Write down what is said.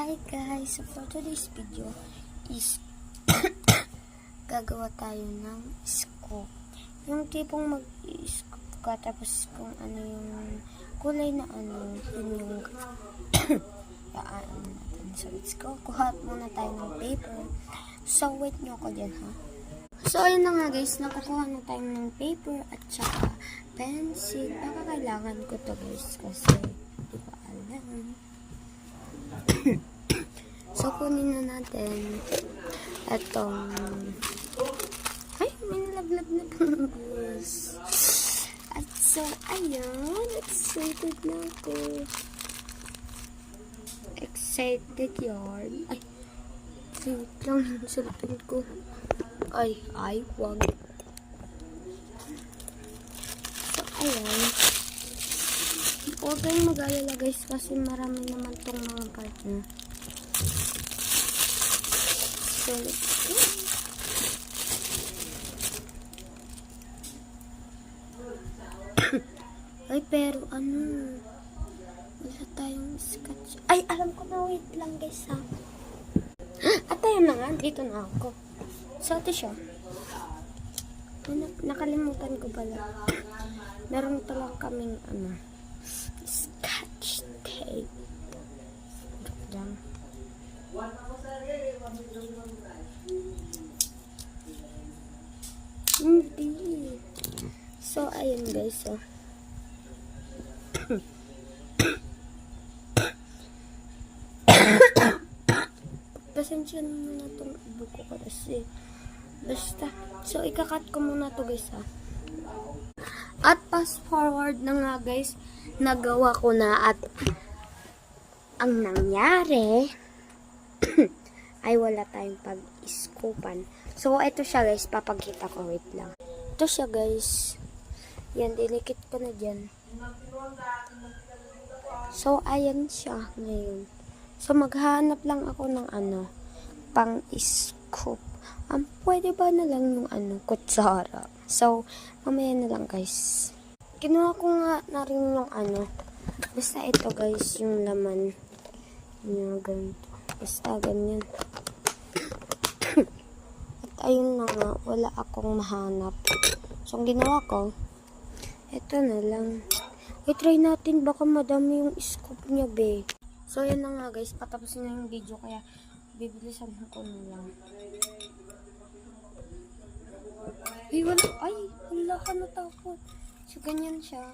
Hi guys! So for today's video is gagawa tayo ng scoop. Yung tipong mag-scoop ka tapos kung ano yung kulay na ano, yun yung yaan natin. So let's go. Kuha muna tayo ng paper. So wait nyo ako dyan ha. So ayun na nga guys, nakukuha na tayo ng paper at saka pencil. Baka kailangan ko to guys kasi di ko alam. So, kunin na natin itong ay, may nalaglag na panggus. At so, ayun, excited na ako. Excited yarn. Ay, wait lang yung sulapin ko. Ay, wag. So, ayun. Huwag kayong mag-alala guys kasi marami naman tong mga partner. So, let's go. Ay, pero ano? Wala tayong sketch. Ay, alam ko na. Wait lang guys ha. At ayun na nga. Dito na ako. So, ito siya. Nakalimutan ko pala. Meron pala kaming ano. Scotch tape. Lang. Hindi. So, ayun guys. So. Pasensya na itong ibo ko kasi. Basta. So, ikakat ko muna to guys ha. At fast forward na nga guys. Nagawa ko na at ang nangyari ay wala tayong pag-iskupan. So, ito siya guys. Papagkita ko. Wait lang. Ito siya guys. Yan, dinikit ko na dyan. So, ayan siya ngayon. So, maghahanap lang ako ng ano, pang-scoop. Pwede ba na lang yung ano, kutsara? So, mamaya na lang guys. Kinuha ko nga na rin yung ano. Basta ito guys, yung laman. Yung ganito. Basta ganyan. At ayun na nga, wala akong mahanap. So, ang ginawa ko, ito na lang. I-try natin, baka madami yung scoop niya, be. So, yan na nga guys, patapos na yung video, kaya bibilisan ko na lang. Ay, wala ka natakot. So, ganyan siya.